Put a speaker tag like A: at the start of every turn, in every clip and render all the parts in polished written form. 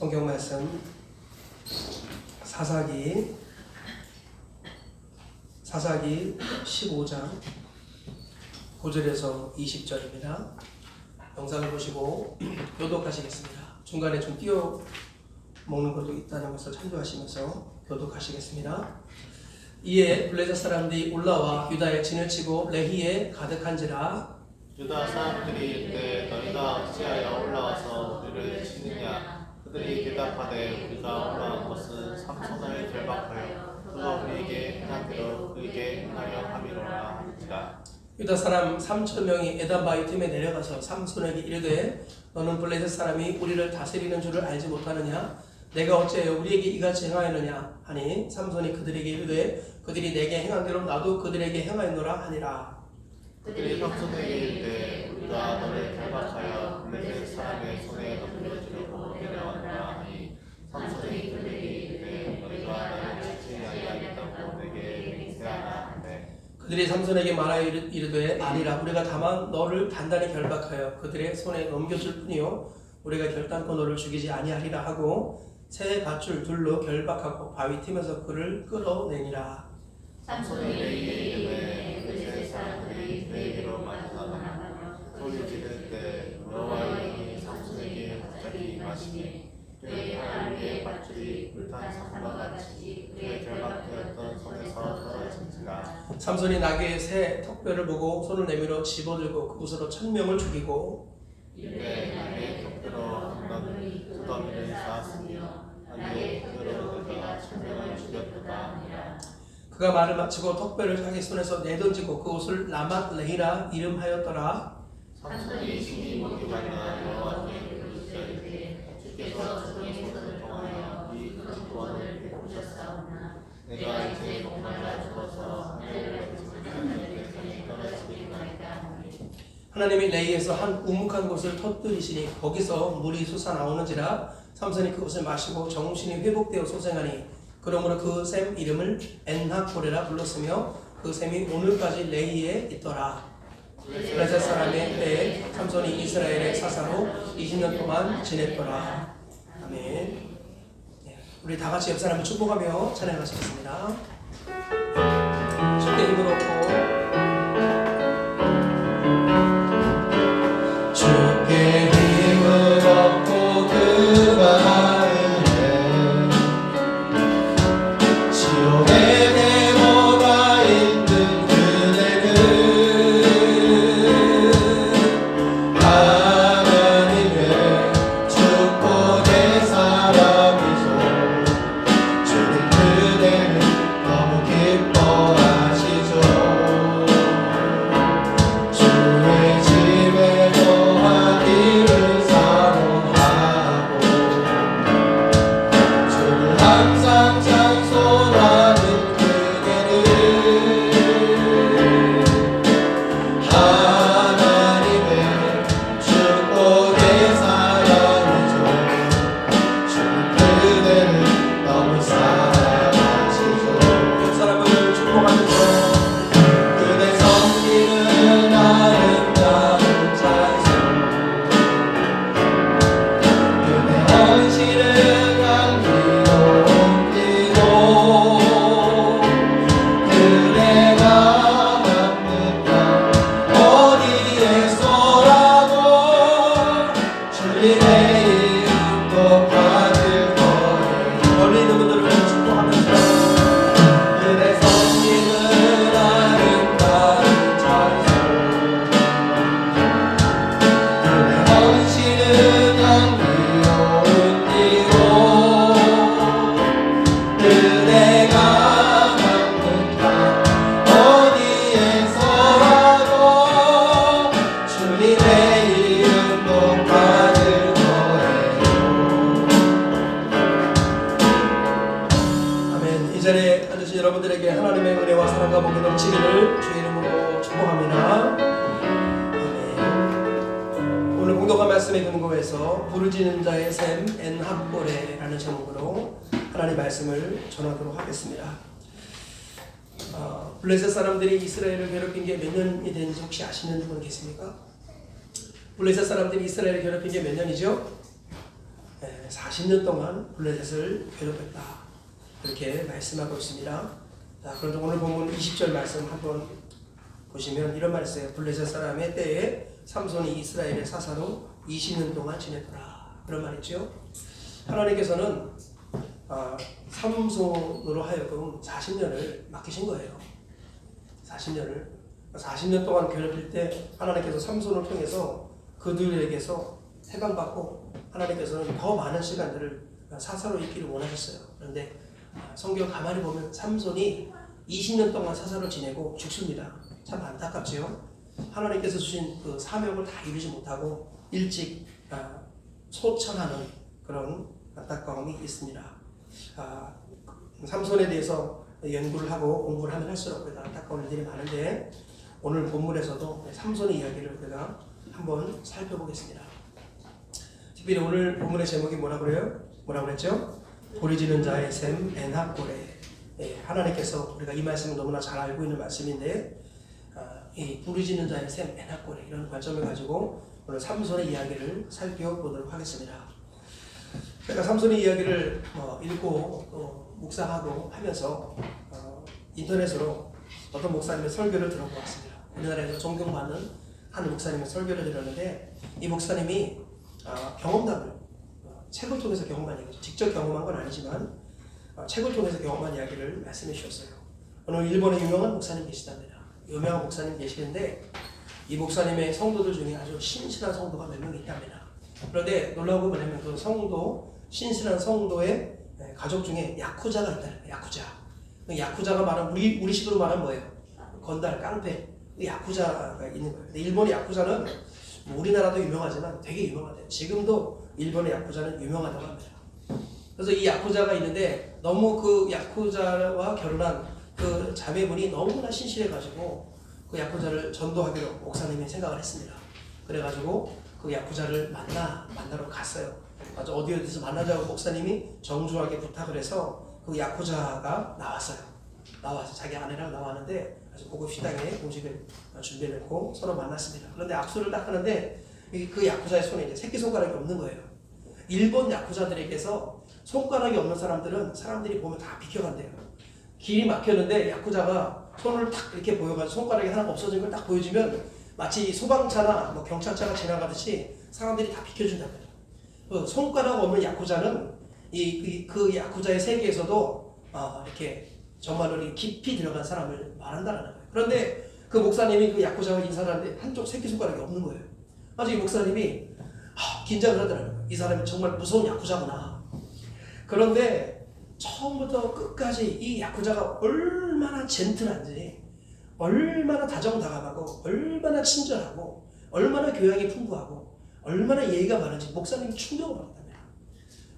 A: 성경 말씀 사사기 15장 9절에서 20절입니다. 영상을 보시고 교독하시겠습니다. 중간에 좀 띄워 먹는 것도 있다는 것을 참조하시면서 교독하시겠습니다. 이에 블레셋 사람들이 올라와 유다에 진을 치고 레히에 가득한지라.
B: 유다 사람들이 이르되 너희가 어찌하여 올라와서 우리를 치느냐. 그들이 대답하되 우리가 올라온 것은 삼손을 결박하여 그가 우리에게 행한 대로 그에게 행하려 함이로라 하니라.
A: 유다 사람 3,000명이 에담바위 틈에 내려가서 삼손에게 이르되 너는 블레셋 사람이 우리를 다스리는 줄을 알지 못하느냐. 내가 어찌하여 우리에게 이같이 행하였느냐 하니 삼손이 그들에게 이르되 그들이 내게 행한 대로 나도 그들에게 행하였노라 하니라.
B: 그들이 삼손에게 이르되 우리가 너를 결박하여 블레셋 사람의 손에 넘겨주려고 내려왔노라 하니 삼손이 그들에게 이르되 너희가 나를 치지 아니하겠다고 내게 맹세하나 하네.
A: 그들이 삼손에게 말하여 이르되 아니라 우리가 다만 너를 단단히 결박하여 그들의 손에 넘겨줄 뿐이요 우리가 결단코 너를 죽이지 아니하리라 하고 새 밧줄 둘로 결박하고 바위 틈에서 그를 끌어내니라.
B: 삼손이 레이에 이르되 블레셋 사람들이 레이로 나가며 소리 지를 때 여호와의 영이 삼손에게 갑자기 임하시니 그의 팔 위에 밧줄이 불탄 산과 같이 그의 결박되었던 손에서 떨어진지라.
A: 삼손이 나귀의 새 턱뼈를 보고 손을 내밀어 집어들고 그곳으로 1,000명을 죽이고
B: 이르되 나의 턱뼈로 두 더미를 쌓았으며 나의 턱뼈로 내가 1,000명을 죽였도다 하니라.
A: 그가 말을 마치고 턱뼈를 자기 손에서 내던지고 그곳을 라맛 레히라 이름하였더라.
B: 삼손이 신이 목욕하나 여호와께 이르되 주께서 주의 손을 통하여 이 큰 구원을 베푸셨사오나 내가 이제 목말라 죽어서 하늘을 밟으면 떨어지리이다 하니.
A: 하나님이 레히에서 한 우묵한 곳을 터뜨리시니 거기서 물이 솟아나오는지라. 삼손이 그곳을 마시고 정신이 회복되어 소생하니 그러므로 그 샘 이름을 엔하코레라 불렀으며 그 샘이 오늘까지 레히에 있더라. 블레셋 사람의 때에 삼손이 이스라엘의 사사로 20년 동안 지냈더라. 아멘. 우리 다 같이 옆 사람을 축복하며 찬양하시겠습니다. 쉽게 힘을 얻고
B: 주께 힘을 얻고 그 마음에 지옥의 대모가 있는 그대는 하나님의 축복의 사람이죠. 주는 그대를 너무 기뻐하시죠. 주의 집에 거하기를 사모하고 주를 항상 찬송하는 그대는 하나님의 축복의 사랑이죠. 주는 그대를 너무 사랑하시죠.
A: 옆 사람을 축복하면서
B: 그대 섬기는 아름다운 찬송 그대 헌신은 향기로운 기도 그대가 갚는 것 어디에서라도 주님의 이름 높아질 거예요.
A: 멀리 있는 분들을 축복하면서
B: 그대 섬기는 아름다운 찬송 그대 헌신은 향기로운 기도 그대가 갚는 것 어디에서라도 주님의 이름 높아질 거예요.
A: 아멘. 이 자리에 앉으신 여러분들에게 하나님의 은혜와 사랑과 복이 넘치기를 주의 이름으로 축복합니다. 아멘. 오늘 공독한 말씀에 근거해서 부르짖는 자의 샘 엔하코레라는 제목으로 하나님의 말씀을 전하도록 하겠습니다. 블레셋 사람들이 이스라엘을 괴롭힌 게 몇 년이 된지 혹시 아시는 분 계십니까? 블레셋 사람들이 이스라엘을 괴롭힌 게 몇 년이죠? 40년 동안 블레셋을 괴롭혔다. 그렇게 말씀하고 있습니다. 자, 그런데 오늘 본문 20절 말씀 한번 보시면 이런 말씀이에요. 블레셋 사람의 때에 삼손이 이스라엘의 사사로 20년 동안 지냈더라. 그런 말이죠. 하나님께서는 삼손으로 하여금 40년을 맡기신 거예요. 40년 동안 괴롭힐 때 하나님께서 삼손을 통해서 그들에게서 해방받고 하나님께서는 더 많은 시간들을 사사로 있기를 원하셨어요. 그런데 성경 가만히 보면 삼손이 20년 동안 사사로 지내고 죽습니다. 참 안타깝죠. 하나님께서 주신 그 사명을 다 이루지 못하고 일찍 소천하는 그런 안타까움이 있습니다. 삼손에 대해서 연구를 하고 공부를 하면 할수록 안타까운 일들이 많은데 오늘 본문에서도 삼손의 이야기를 우리가 한번 살펴보겠습니다. 특별히 오늘 본문의 제목이 뭐라고 그랬죠? 부르짖는 자의 샘 엔합고레. 하나님께서 우리가 이 말씀을 너무나 잘 알고 있는 말씀인데 이 부르짖는 자의 샘 엔합고레 이런 관점을 가지고 오늘 삼손의 이야기를 살펴보도록 하겠습니다. 제가 삼손의 이야기를 읽고 또 묵상하고 하면서 인터넷으로 어떤 목사님의 설교를 들어보았습니다. 우리나라에서 존경받는 한 목사님의 설교를 들었는데 이 목사님이 경험담을 책을 통해서 경험한 이야기죠. 직접 경험한 건 아니지만 책을 통해서 경험한 이야기를 말씀해 주셨어요. 오늘 일본에 유명한 목사님 계시답니다. 유명한 목사님 계시는데 이 목사님의 성도들 중에 아주 신실한 성도가 몇 명 있답니다. 그런데 놀라운 건 뭐냐면 그 신실한 성도의 가족 중에 야쿠자가 있다는 거예요. 야쿠자가 말하면 우리식으로 말하면 뭐예요? 건달, 깡패, 야쿠자가 있는 거예요. 근데 일본의 야쿠자는 우리나라도 유명하지만 되게 유명하대요. 지금도 일본의 야쿠자는 유명하다고 합니다. 그래서 이 야쿠자가 있는데 너무 그 야쿠자와 결혼한 그 자매분이 너무나 신실해가지고 그 야쿠자를 전도하기로 목사님이 생각을 했습니다. 그래가지고 그 야쿠자를 만나러 갔어요. 아주 어디서 만나자고 목사님이 정중하게 부탁을 해서 그 야쿠자가 나와서 자기 아내랑 나왔는데 아주 고급 식당에 음식을 준비해놓고 서로 만났습니다. 그런데 악수를 딱 하는데 그 야쿠자의 손에 이제 새끼손가락이 없는 거예요. 일본 야쿠자들에게서 손가락이 없는 사람들이 보면 다 비켜간대요. 길이 막혔는데 야쿠자가 손을 탁 이렇게 보여가지고 손가락이 하나 없어진 걸 딱 보여주면 마치 소방차나 뭐 경찰차가 지나가듯이 사람들이 다 비켜준답니다. 손가락 없는 야쿠자는 그 야쿠자의 세계에서도 이렇게 정말로 깊이 들어간 사람을 말한다는 거예요. 그런데 그 목사님이 그 야쿠자와 인사를 하는데 한쪽 새끼손가락이 없는 거예요. 아주 이 목사님이 긴장을 하더라고요. 이 사람이 정말 무서운 야쿠자구나. 그런데 처음부터 끝까지 이 야쿠자가 얼마나 젠틀한지, 얼마나 다정다감하고, 얼마나 친절하고, 얼마나 교양이 풍부하고, 얼마나 예의가 많은지 목사님이 충격을 받았답니다.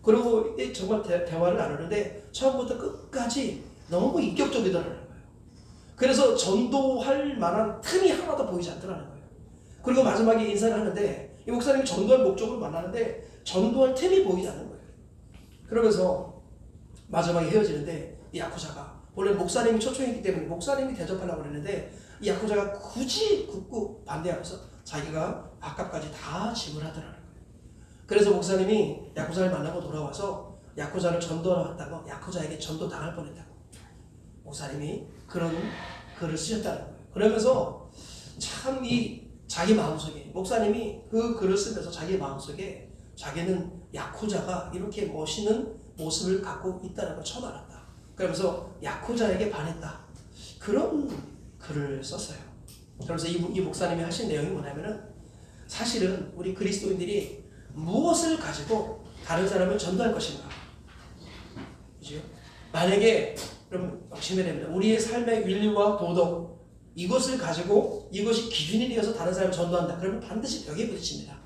A: 그리고 정말 대화를 나누는데 처음부터 끝까지 너무 인격적이더라는 거예요. 그래서 전도할 만한 틈이 하나도 보이지 않더라는 거예요. 그리고 마지막에 인사를 하는데 이 목사님이 전도할 목적을 만나는데 전도할 틈이 보이지 않는 거예요. 그러면서 마지막에 헤어지는데 이 야쿠자가 원래 목사님이 초청했기 때문에 목사님이 대접하려고 그랬는데 이 야쿠자가 굳이 굳고 반대하면서 자기가 밥값까지 다 지불하더라는 거예요. 그래서 목사님이 야쿠자를 만나고 돌아와서 야쿠자를 전도하러 왔다고 야쿠자에게 전도 당할 뻔했다고 목사님이 그런 글을 쓰셨다는 거예요. 그러면서 참 자기 마음속에 목사님이 그 글을 쓰면서 자기 마음속에 자기는 야쿠자가 이렇게 멋있는 모습을 갖고 있다는 걸 처음 알았다. 그러면서 야쿠자에게 반했다. 그런 글을 썼어요. 그러면서 이 목사님이 하신 내용이 뭐냐면은 사실은 우리 그리스도인들이 무엇을 가지고 다른 사람을 전도할 것인가? 그죠? 만약에 그럼 조심해야 됩니다. 우리의 삶의 윤리와 도덕 이것을 가지고 이것이 기준이 되어서 다른 사람을 전도한다. 그러면 반드시 벽에 부딪힙니다.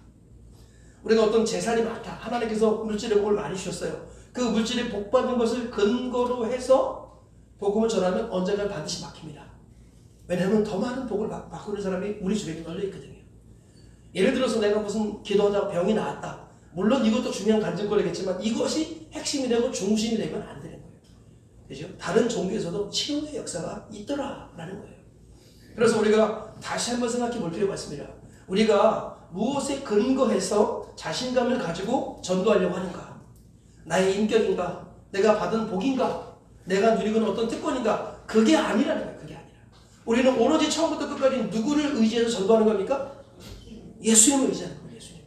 A: 우리가 어떤 재산이 많다. 하나님께서 물질의 복을 많이 주셨어요. 그 물질의 복 받은 것을 근거로 해서 복음을 전하면 언젠가 반드시 막힙니다. 왜냐하면 더 많은 복을 바꾸는 사람이 우리 주변에 널려 있거든요. 예를 들어서 내가 무슨 기도하다가 병이 나았다. 물론 이것도 중요한 간증거리겠지만 이것이 핵심이 되고 중심이 되면 안 되는 거예요. 그죠? 다른 종교에서도 치유의 역사가 있더라라는 거예요. 그래서 우리가 다시 한번 생각해 볼 필요가 있습니다. 우리가 무엇에 근거해서 자신감을 가지고 전도하려고 하는가? 나의 인격인가? 내가 받은 복인가? 내가 누리는 어떤 특권인가? 그게 아니라는 거예요. 그게 아니라. 우리는 오로지 처음부터 끝까지 누구를 의지해서 전도하는 겁니까? 예수님을 의지하는 거예요. 예수님.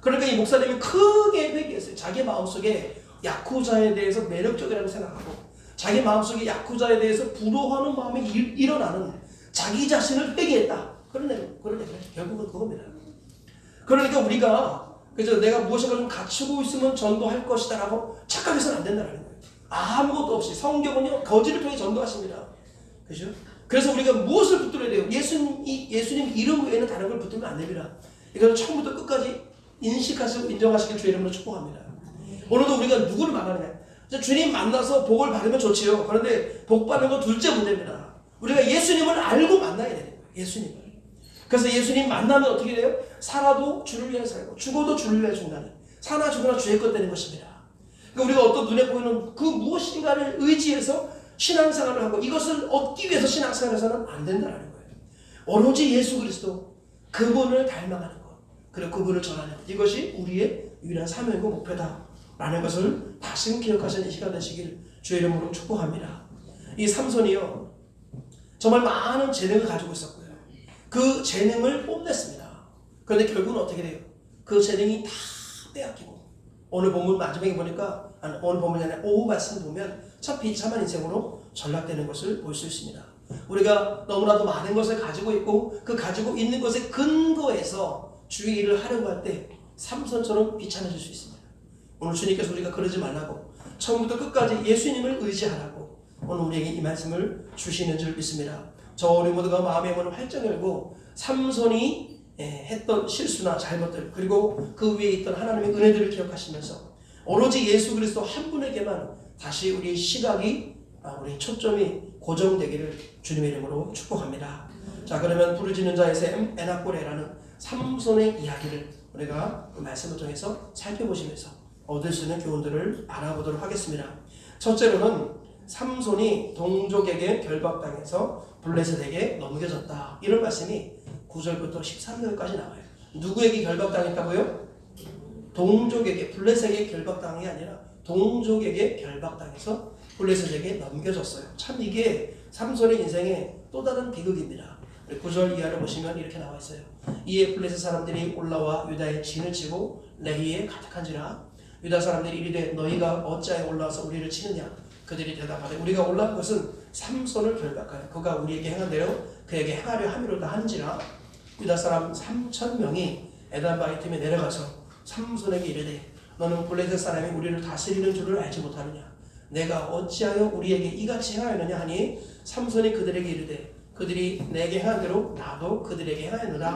A: 그러니까 이 목사님이 크게 회개했어요. 자기 마음속에 야쿠자에 대해서 매력적이라고 생각하고 자기 마음속에 야쿠자에 대해서 부러워하는 마음이 일어나는 자기 자신을 회개했다. 그런 내용, 결국은 그겁니다. 그러니까 우리가 그래서 내가 무엇인가 좀 갖추고 있으면 전도할 것이다라고 착각해서는 안 된다는 거예요. 아무것도 없이 성경은요 거지를 통해 전도하십니다. 그죠? 그래서 우리가 무엇을 붙들어야 돼요? 예수님 이름 외에는 다른 걸 붙들면 안 됩니다. 이것을 처음부터 끝까지 인식하시고 인정하시길 주의 이름으로 축복합니다. 오늘도 우리가 누구를 만나느냐? 주님 만나서 복을 받으면 좋지요. 그런데 복 받는 건 둘째 문제입니다. 우리가 예수님을 알고 만나야 되는 거예요. 예수님을. 그래서 예수님 만나면 어떻게 돼요? 살아도 주를 위해 살고 죽어도 주를 위해 죽나니 사나 죽으나 주의 것 되는 것입니다. 그러니까 우리가 어떤 눈에 보이는 그 무엇인가를 의지해서 신앙생활을 하고 이것을 얻기 위해서 신앙생활을 해서는 안 된다는 거예요. 오로지 예수 그리스도 그분을 닮아가는 것 그리고 그분을 전하는 것 이것이 우리의 유일한 사명이고 목표다라는 것을 다시 기억하시는 이 시간 되시길 주의 이름으로 축복합니다. 이 삼손이요 정말 많은 재능을 가지고 있었고요. 그 재능을 뽐냈습니다. 그런데 결국은 어떻게 돼요? 그 재능이 다 빼앗기고 오늘 본문 마지막에 보니까 오늘 본문이 아니라 오후 말씀 보면 참 비참한 인생으로 전락되는 것을 볼 수 있습니다. 우리가 너무나도 많은 것을 가지고 있고 그 가지고 있는 것에 근거해서 주의 일을 하려고 할 때 삼손처럼 비참해질 수 있습니다. 오늘 주님께서 우리가 그러지 말라고 처음부터 끝까지 예수님을 의지하라고 오늘 우리에게 이 말씀을 주시는 줄 믿습니다. 저 우리 모두가 마음의 문을 활짝 열고 삼손이 했던 실수나 잘못들 그리고 그 위에 있던 하나님의 은혜들을 기억하시면서 오로지 예수 그리스도 한 분에게만 다시 우리의 시각이 우리 초점이 고정되기를 주님의 이름으로 축복합니다. 자 그러면 부르짖는 자의 샘 에나꼬레라는 삼손의 이야기를 우리가 그 말씀을 통해서 살펴보시면서 얻을 수 있는 교훈들을 알아보도록 하겠습니다. 첫째로는 삼손이 동족에게 결박당해서 블레셋에게 넘겨졌다. 이런 말씀이 9절부터 13절까지 나와요. 누구에게 결박당했다고요? 동족에게 블레셋에게 결박당한 게 아니라 동족에게 결박당해서 블레셋에게 넘겨졌어요. 참 이게 삼손의 인생의 또 다른 비극입니다. 9절 이하를 보시면 이렇게 나와 있어요. 이에 블레셋 사람들이 올라와 유다에 진을 치고 레히에 가득한지라 유다 사람들이 이르되 너희가 어찌하여 올라와서 우리를 치느냐 그들이 대답하되 우리가 올라온 것은 삼손을 결박하여 그가 우리에게 행한 대로 그에게 행하려 함이로다 한지라 유다 사람 3,000명이 에단 바위틈에 내려가서 삼손에게 이르되 너는 블레셋 사람이 우리를 다스리는 줄을 알지 못하느냐 내가 어찌하여 우리에게 이같이 행하였느냐 하니 삼손이 그들에게 이르되 그들이 내게 행한 대로 나도 그들에게 행하였노라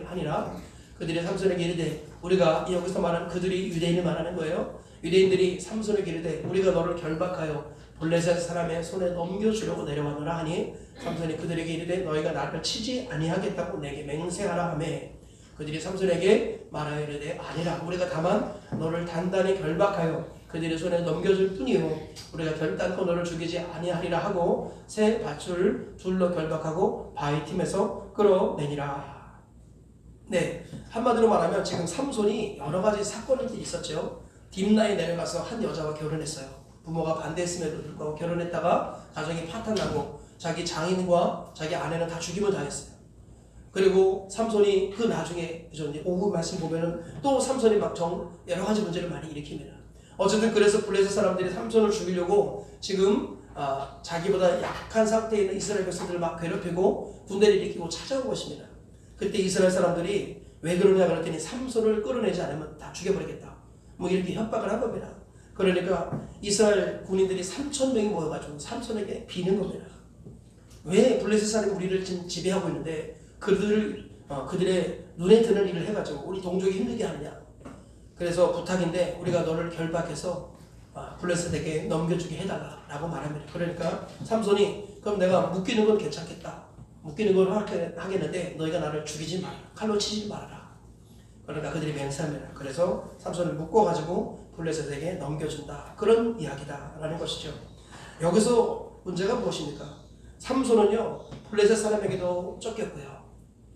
A: 하니라 그들이 삼손에게 이르되 우리가 여기서 말하는 그들이 유대인을 말하는 거예요. 유대인들이 삼손에게 이르되 우리가 너를 결박하여 블레셋 사람의 손에 넘겨주려고 내려왔노라 하니 삼손이 그들에게 이르되 너희가 나를 치지 아니하겠다고 내게 맹세하라 하매 그들이 삼손에게 말하여 이르되 아니라 우리가 다만 너를 단단히 결박하여 그들의 손에 넘겨줄 뿐이요 우리가 결단코 너를 죽이지 아니하리라 하고 새 밧줄 둘러 결박하고 바위틈에서 끌어내니라. 네, 한마디로 말하면 지금 삼손이 여러 가지 사건들이 있었죠. 딥나에 내려가서 한 여자와 결혼했어요. 부모가 반대했음에도 불구하고 결혼했다가 가정이 파탄나고 자기 장인과 자기 아내는 다 죽임을 당했어요. 그리고 삼손이 그 나중에 오후 말씀 보면은 또 삼손이 막 여러 가지 문제를 많이 일으킵니다. 어쨌든 그래서 블레셋 사람들이 삼손을 죽이려고 지금 자기보다 약한 상태에 있는 이스라엘 백성들을 막 괴롭히고 군대를 일으키고 찾아온 것입니다. 그때 이스라엘 사람들이 왜 그러냐 그랬더니 삼손을 끌어내지 않으면 다 죽여버리겠다. 뭐 이렇게 협박을 한 겁니다. 그러니까 이스라엘 군인들이 3,000명이 모여가지고 삼손에게 비는 겁니다. 왜 블레셋 사람이 우리를 지금 지배하고 있는데 그들의 눈에 드는 일을 해가지고 우리 동족이 힘들게 하느냐. 그래서 부탁인데 우리가 너를 결박해서 블레셋에게 넘겨주게 해달라라고 말합니다. 그러니까 삼손이 그럼 내가 묶이는 건 괜찮겠다. 묶이는 건 하겠는데 너희가 나를 죽이지 마라. 칼로 치지 말아라. 그러니까 그들이 맹세합니다. 그래서 삼손을 묶어가지고 블레셋에게 넘겨준다. 그런 이야기다라는 것이죠. 여기서 문제가 무엇입니까? 삼손은요 블레셋 사람에게도 쫓겼고요.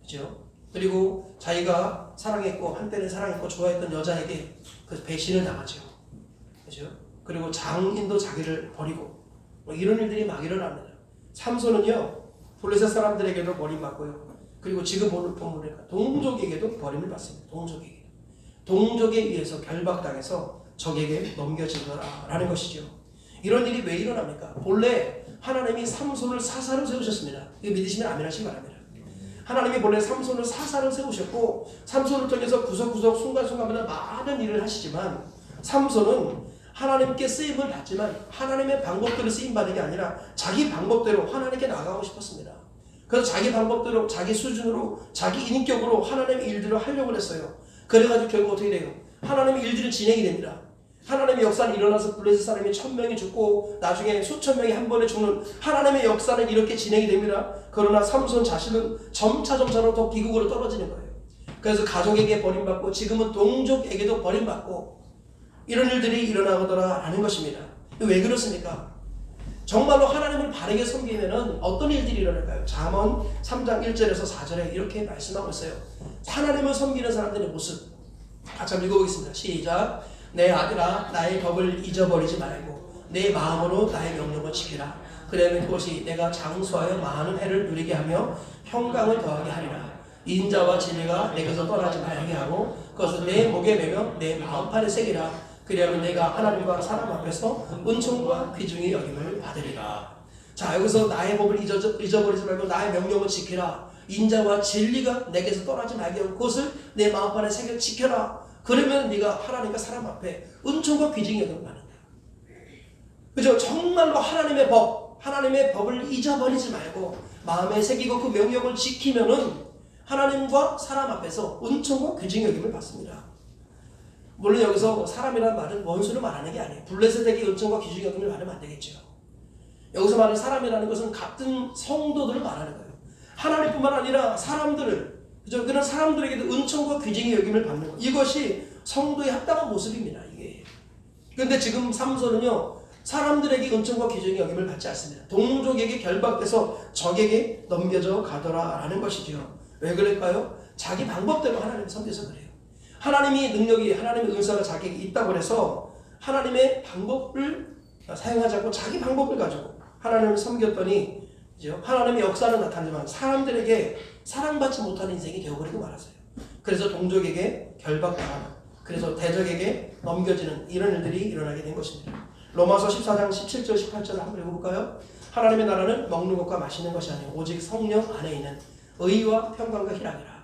A: 그죠? 그리고 자기가 사랑했고 한때는 사랑했고 좋아했던 여자에게 그 배신을 당하죠. 그죠? 그리고 장인도 자기를 버리고 뭐 이런 일들이 막 일어납니다. 삼손은요 블레셋 사람들에게도 버림받고요. 그리고 지금 보니까 동족에게도 버림을 받습니다. 동족에 의해서 결박당해서 적에게 넘겨지더라라는 것이죠. 이런 일이 왜 일어납니까? 본래 하나님이 삼손을 사사로 세우셨습니다. 이거 믿으시면 아멘 하시기 바랍니다. 하나님이 본래 삼손을 사사로 세우셨고 삼손을 통해서 구석구석 순간순간마다 많은 일을 하시지만 삼손은 하나님께 쓰임을 받지만 하나님의 방법대로 쓰임받는 게 아니라 자기 방법대로 하나님께 나가고 싶었습니다. 그래서 자기 방법대로 자기 수준으로 자기 인격으로 하나님의 일들을 하려고 했어요. 그래가지고 결국 어떻게 돼요? 하나님의 일들은 진행이 됩니다. 하나님의 역사는 일어나서 블레셋 사람이 1000명이 죽고 나중에 수천 명이 한 번에 죽는 하나님의 역사는 이렇게 진행이 됩니다. 그러나 삼손 자신은 점차로 더 비극으로 떨어지는 거예요. 그래서 가족에게 버림받고 지금은 동족에게도 버림받고 이런 일들이 일어나더라라는 것입니다. 왜 그렇습니까? 정말로 하나님을 바르게 섬기면은 어떤 일들이 일어날까요? 잠언 3장 1절에서 4절에 이렇게 말씀하고 있어요. 하나님을 섬기는 사람들의 모습. 같이 한번 읽어보겠습니다. 시작. 내 아들아 나의 법을 잊어버리지 말고 내 마음으로 나의 명령을 지키라. 그러면 그것이 내가 장수하여 많은 해를 누리게 하며 평강을 더하게 하리라. 인자와 진리가 내게서 떠나지 말게 하고 그것을 내 목에 매며 내 마음판에 새기라. 그리하면 내가 하나님과 사람 앞에서 은총과 귀중히 여김을 받으리라. 자, 여기서 나의 법을 잊어버리지 말고 나의 명령을 지키라. 인자와 진리가 내게서 떠나지 말게 하고 그것을 내 마음판에 새겨 지켜라. 그러면 네가 하나님과 사람 앞에 은총과 귀중히 여김을 받는다. 그죠? 정말로 하나님의 법을 잊어버리지 말고 마음에 새기고 그 명령을 지키면은 하나님과 사람 앞에서 은총과 귀중히 여김을 받습니다. 물론 여기서 사람이라는 말은 원수를 말하는 게 아니에요. 블레셋에게 은총과 귀중히 여김을 받으면 안 되겠죠. 여기서 말하는 사람이라는 것은 같은 성도들을 말하는 거예요. 하나님뿐만 아니라 사람들을, 그죠? 그런 사람들에게도 은총과 귀중히 여김을 받는 것. 이것이 성도의 합당한 모습입니다. 이게. 그런데 지금 삼손은요, 사람들에게 은총과 귀중히 여김을 받지 않습니다. 동족에게 결박돼서 적에게 넘겨져 가더라라는 것이죠. 왜 그럴까요? 자기 방법대로 하나님을 섬겨서 그래요. 하나님의 능력이, 하나님의 은사가 자기에게 있다고 해서 하나님의 방법을 사용하지 않고 자기 방법을 가지고 하나님을 섬겼더니 하나님의 역사는 나타나지만 사람들에게 사랑받지 못하는 인생이 되어버리고 말았어요. 그래서 동족에게 결박당하는, 그래서 대적에게 넘겨지는 이런 일들이 일어나게 된 것입니다. 로마서 14장 17절 18절을 한번 읽어볼까요? 하나님의 나라는 먹는 것과 마시는 것이 아니고 오직 성령 안에 있는 의와 평강과 희락이라.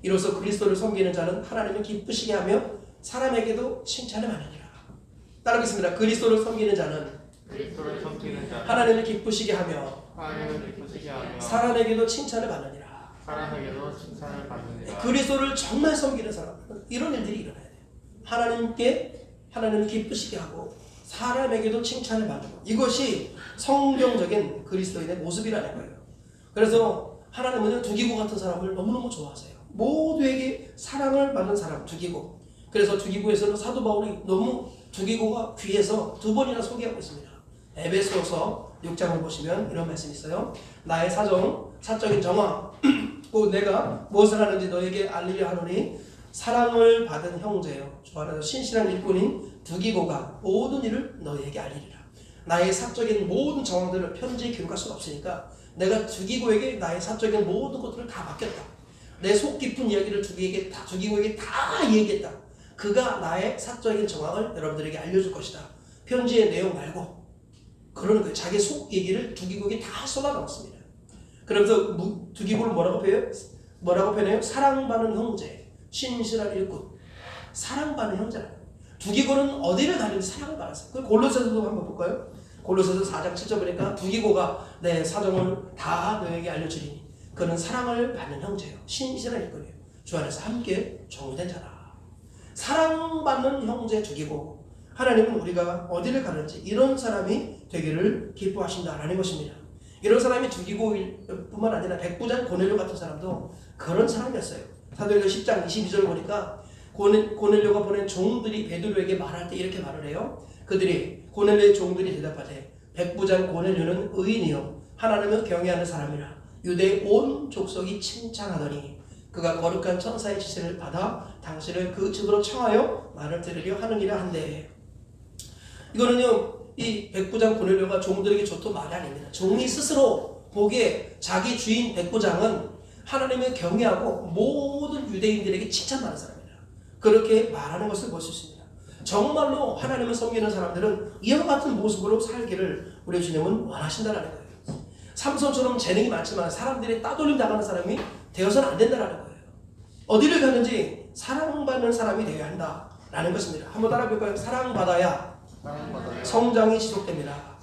A: 이로써 그리스도를 섬기는 자는 하나님을 기쁘시게 하며 사람에게도 칭찬을 받으리라. 따르겠습니다. 그리스도를 섬기는 자는 하나님을 기쁘시게 하며 사람에게도 칭찬을 받으리라. 그리스도를 정말 섬기는 사람, 이런 일들이 일어나야 돼요. 하나님을 기쁘시게 하고 사람에게도 칭찬을 받고, 이것이 성경적인 그리스도인의 모습이라는 거예요. 그래서 하나님은 두기고 같은 사람을 너무너무 좋아하세요. 모두에게 사랑을 받는 사람, 두기고. 그래서 두기고에서는 사도 바울이 너무 두기고가 귀해서 2번이나 소개하고 있습니다. 에베소서 6장을 보시면 이런 말씀이 있어요. 나의 사적인 정황, 곧 내가 무엇을 하는지 너에게 알리려 하노니 사랑을 받은 형제여 주 안에서 신실한 일꾼인 두기고가 모든 일을 너에게 알리리라. 나의 사적인 모든 정황들을 편지에 기록할 수가 없으니까 내가 두기고에게 나의 사적인 모든 것들을 다 맡겼다. 내 속 깊은 이야기를 두기고에게 다 얘기했다. 그가 나의 사적인 정황을 여러분들에게 알려줄 것이다. 편지의 내용 말고. 그러는 거예요. 자기 속 얘기를 두기고에게 다 쏟아넣었습니다. 그러면서 두기고를 뭐라고 표현해요? 사랑받는 형제, 신실한 일꾼. 사랑받는 형제라. 두기고는 어디를 가든지 사랑을 받았어요. 그 골로새서도 한번 볼까요? 골로새서 4장 7절 보니까 두기고가 내 사정을 다 너에게 알려주리니 그는 사랑을 받는 형제예요. 신실한 일꾼이에요. 주 안에서 함께 정의된 자라. 사랑받는 형제 두기고, 하나님은 우리가 어디를 가는지 이런 사람이 되기를 기뻐하신다라는 것입니다. 이런 사람이 두기고뿐만 아니라 백부장 고넬료 같은 사람도 그런 사람이었어요. 사도행전 10장 22절 보니까 고넬료가 보낸 종들이 베드로에게 말할 때 이렇게 말을 해요. 고넬료의 종들이 대답하되 백부장 고넬료는 의인이요 하나님을 경외하는 사람이라 유대의 온 족속이 칭찬하더니 그가 거룩한 천사의 지시를 받아 당신을 그 집으로 청하여 말을 들으려 하느니라 한데, 이거는요, 이 백부장 보내려가 종들에게 줬던 말이 아닙니다. 종이 스스로 보기에 자기 주인 백부장은 하나님을 경외하고 모든 유대인들에게 칭찬받는 사람입니다. 그렇게 말하는 것을 볼 수 있습니다. 정말로 하나님을 섬기는 사람들은 이와 같은 모습으로 살기를 우리 주님은 원하신다는 거예요. 삼손처럼 재능이 많지만 사람들이 따돌림 당하는 사람이 되어서는 안 된다는 거예요. 어디를 가는지 사랑받는 사람이 되어야 한다라는 것입니다. 한번 따라해볼까요? 사랑받아야 성장이 지속됩니다.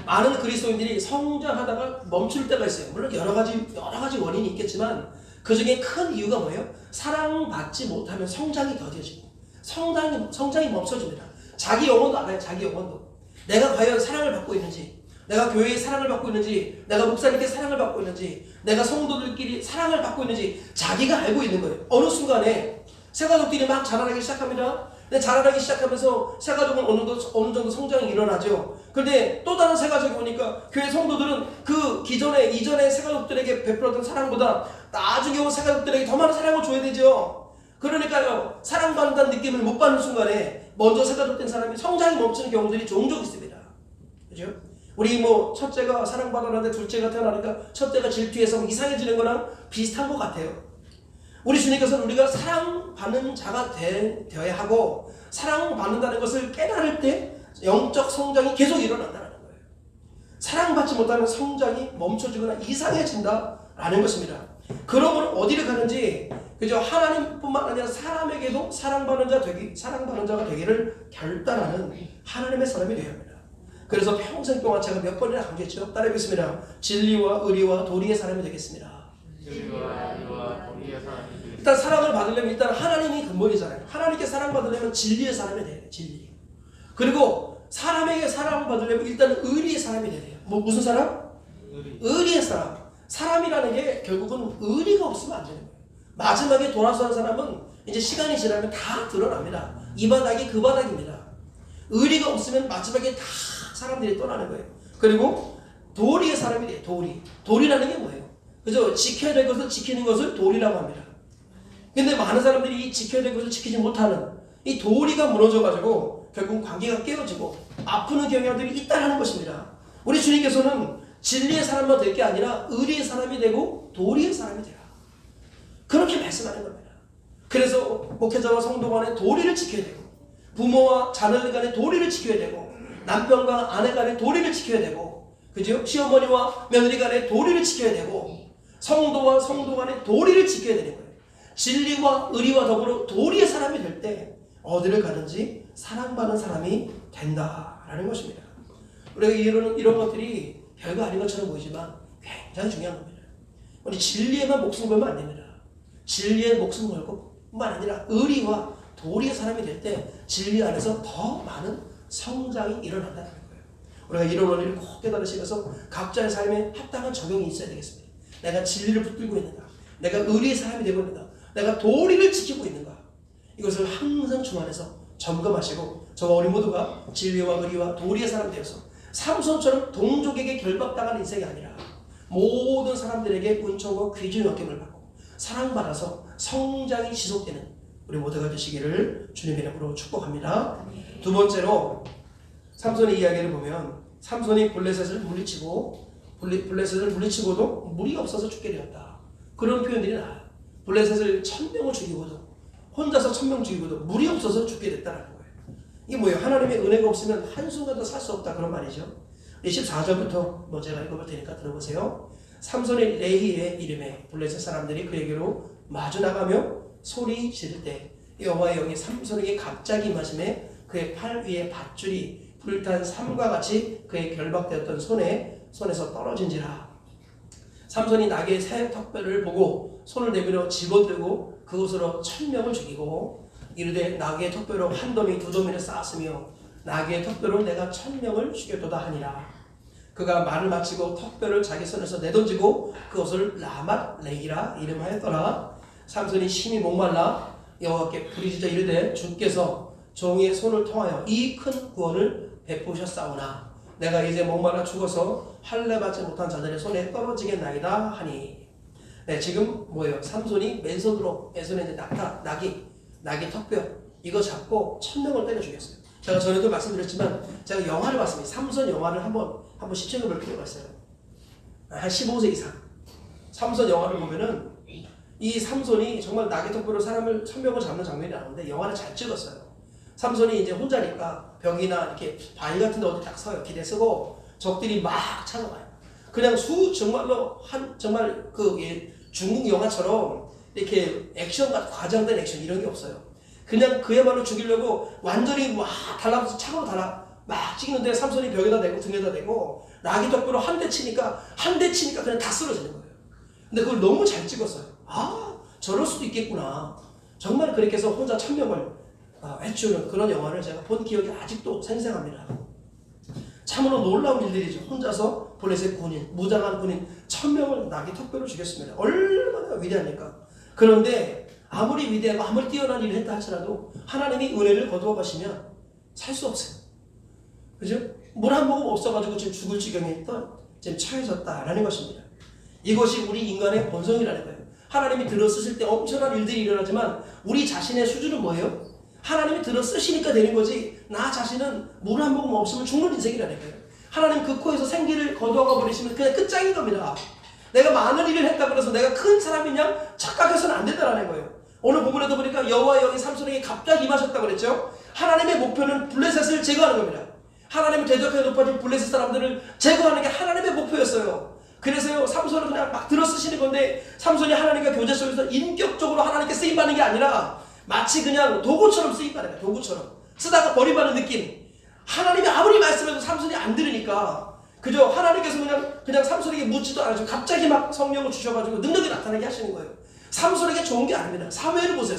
A: 많은 그리스도인들이 성장하다가 멈출 때가 있어요. 물론 여러 가지 원인이 있겠지만 그 중에 큰 이유가 뭐예요? 사랑받지 못하면 성장이 더뎌지고 성장이 멈춰집니다. 자기 영혼도 알아요. 자기 영혼도. 내가 과연 사랑을 받고 있는지, 내가 교회의 사랑을 받고 있는지, 내가 목사님께 사랑을 받고 있는지, 내가 성도들끼리 사랑을 받고 있는지 자기가 알고 있는 거예요. 어느 순간에 새가족들이 막 자라나기 시작합니다. 근데 자라나기 시작하면서 새가족은 어느 정도 성장이 일어나죠. 그런데 또 다른 새가족이 오니까 교회 성도들은 그 이전에 새가족들에게 베풀었던 사랑보다 나중에 온 새가족들에게 더 많은 사랑을 줘야 되죠. 그러니까요, 사랑받는다는 느낌을 못 받는 순간에 먼저 새가족된 사람이 성장이 멈추는 경우들이 종종 있습니다. 그죠? 우리 첫째가 사랑받았는데 둘째가 태어나니까 첫째가 질투해서 이상해지는 거랑 비슷한 것 같아요. 우리 주님께서는 우리가 사랑받는 자가 되어야 하고, 사랑받는다는 것을 깨달을 때 영적 성장이 계속 일어난다는 거예요. 사랑받지 못하면 성장이 멈춰지거나 이상해진다라는 것입니다. 그러므로 어디를 가는지, 그죠? 하나님뿐만 아니라 사람에게도 사랑받는 자가 되기를 결단하는 하나님의 사람이 되어야 합니다. 그래서 평생 동안 제가 몇 번이나 강조했죠. 따라해보겠습니다. 진리와 의리와 도리의 사람이 되겠습니다.
B: 진리와 의리와 도리의 사람이 되겠습니다.
A: 일단 사랑을 받으려면 일단 하나님이 근본이잖아요. 하나님께 사랑받으려면 진리의 사람이 돼야 돼요. 진리. 그리고 사람에게 사랑받으려면 일단 의리의 사람이 돼야 돼요. 무슨 사람? 의리의 사람. 사람이라는 게 결국은 의리가 없으면 안 되는 거예요. 마지막에 돌아서는 사람은 이제 시간이 지나면 다 드러납니다. 이 바닥이 그 바닥입니다. 의리가 없으면 마지막에 다 사람들이 떠나는 거예요. 그리고 도리의 사람이 돼요. 도리라는 게 뭐예요? 그죠? 지켜야 될 것을 지키는 것을 도리라고 합니다. 근데 많은 사람들이 이 지켜야 될 것을 지키지 못하는 이 도리가 무너져가지고 결국 관계가 깨어지고 아프는 경향들이 있다는 것입니다. 우리 주님께서는 진리의 사람만 될 게 아니라 의리의 사람이 되고 도리의 사람이 되라, 그렇게 말씀하는 겁니다. 그래서 목회자와 성도 간에 도리를 지켜야 되고, 부모와 자녀들 간에 도리를 지켜야 되고, 남편과 아내 간에 도리를 지켜야 되고, 그죠? 시어머니와 며느리 간에 도리를 지켜야 되고, 성도와 성도 간에 도리를 지켜야 되는 거예요. 진리와 의리와 더불어 도리의 사람이 될 때 어디를 가든지 사랑받는 사람이 된다라는 것입니다. 우리가 이런 것들이 별거 아닌 것처럼 보이지만 굉장히 중요한 겁니다. 우리 진리에만 목숨 걸면 안 됩니다. 진리에 목숨 걸고 뿐만 아니라 의리와 도리의 사람이 될 때 진리 안에서 더 많은 성장이 일어난다는 거예요. 우리가 이런 원리를 꼭 깨달으시면서 각자의 삶에 합당한 적용이 있어야 되겠습니다. 내가 진리를 붙들고 있는가? 내가 의리의 사람이 되고 있는가? 내가 도리를 지키고 있는가? 이것을 항상 주 안에서 점검하시고 저와 우리 모두가 진리와 의리와 도리의 사람 되어서 삼손처럼 동족에게 결박당하는 인생이 아니라 모든 사람들에게 은총과 귀중한 여김을 받고 사랑받아서 성장이 지속되는 우리 모두가 되시기를 주님의 이름으로 축복합니다. 두 번째로 삼손의 이야기를 보면 삼손이 블레셋을 물리치고도 물이 없어서 죽게 되었다, 그런 표현들이 나와요. 블레셋을 1000명을 죽이고도, 혼자서 1000명 죽이고도 물이 없어서 죽게 됐다는 거예요. 이게 뭐예요? 하나님의 은혜가 없으면 한순간도 살 수 없다, 그런 말이죠. 14절부터 제가 읽어볼 테니까 들어보세요. 삼손의 레히의 이름에 블레셋 사람들이 그에게로 마주 나가며 소리 지를 때 여호와의 영이 삼손에게 갑자기 임하심에 그의 팔 위에 밧줄이 불탄 삼과 같이 그의 결박되었던 손에서 떨어진지라. 삼손이 나귀의 새 턱뼈를 보고 손을 내밀어 집어들고 그곳으로 1000명을 죽이고 이르되 나귀의 턱뼈로 한 더미 두 더미를 쌓았으며 나귀의 턱뼈로 내가 1000명을 죽였도다 하니라. 그가 말을 마치고 턱뼈를 자기 손에서 내던지고 그것을 라맛 레히라 이름하였더라. 삼손이 심히 목말라 여호와께 부르짖어 이르되 주께서 종의 손을 통하여 이 큰 구원을 베푸셨사오나 내가 이제 목말라 죽어서 할례 받지 못한 자들의 손에 떨어지겠나이다 하니. 네, 지금 뭐예요? 삼손이 맨손에 이제 나귀 턱뼈 이거 잡고 1000명을 때려 죽였어요. 제가 전에도 말씀드렸지만 제가 영화를 봤습니다. 삼손 영화를 한번 시청해 볼 필요가 있어요. 한 15세 이상. 삼손 영화를 보면은 이 삼손이 정말 나귀토끼로 사람을 1000명을 잡는 장면이 나오는데 영화를 잘 찍었어요. 삼손이 이제 혼자니까 벽이나 이렇게 바위 같은 데 어디 딱 서요. 기대 쓰고 적들이 막 찾아와요. 그냥 정말로 정말 중국 영화처럼 이렇게 액션과 과장된 액션 이런 게 없어요. 그냥 그야말로 죽이려고 완전히 막 달라붙어서 차고로 막 찍는데 삼손이 벽에다 대고 등에다 대고 나귀토끼로 한 대 치니까 그냥 다 쓰러지는 거예요. 근데 그걸 너무 잘 찍었어요. 저럴 수도 있겠구나. 정말 그렇게 해서 혼자 1000명을 해치우는 그런 영화를 제가 본 기억이 아직도 생생합니다. 참으로 놀라운 일들이죠. 혼자서 블레셋 군인, 무장한 군인 1000명을 나귀토끼로 죽였습니다. 얼마나 위대합니까? 그런데 아무리 위대하고 아무리 뛰어난 일을 했다 할지라도 하나님이 은혜를 거두어 가시면 살 수 없어요. 그죠? 물 한 모금 없어가지고 지금 죽을 지경에 있던 지금 처해졌다라는 것입니다. 이것이 우리 인간의 본성이라는 거예요. 하나님이 들어 쓰실 때 엄청난 일들이 일어나지만 우리 자신의 수준은 뭐예요? 하나님이 들어 쓰시니까 되는 거지 나 자신은 물 한 모금 없으면 죽는 인생이라는 거예요. 하나님 그 코에서 생기를 거두어가 버리시면 그냥 끝장인 겁니다. 내가 많은 일을 했다고 해서 내가 큰 사람이냐 착각해서는 안 된다는 거예요. 오늘 본문에도 보니까 여호와의 영이 삼손에게 갑자기 임하셨다고 그랬죠. 하나님의 목표는 블레셋을 제거하는 겁니다. 하나님을 대적하여 높아진 블레셋 사람들을 제거하는 게 하나님의 목표였어요. 그래서요 삼손은 그냥 막 들어쓰시는 건데 삼손이 하나님과 교제 속에서 인격적으로 하나님께 쓰임받는 게 아니라 마치 그냥 도구처럼 쓰임받는 거예요. 도구처럼 쓰다가 버림받는 느낌. 하나님이 아무리 말씀해도 삼손이 안 들으니까 그저 하나님께서 그냥 삼손에게 묻지도 않아서 갑자기 막 성령을 주셔가지고 능력이 나타나게 하시는 거예요. 삼손에게 좋은 게 아닙니다. 사무엘을 보세요.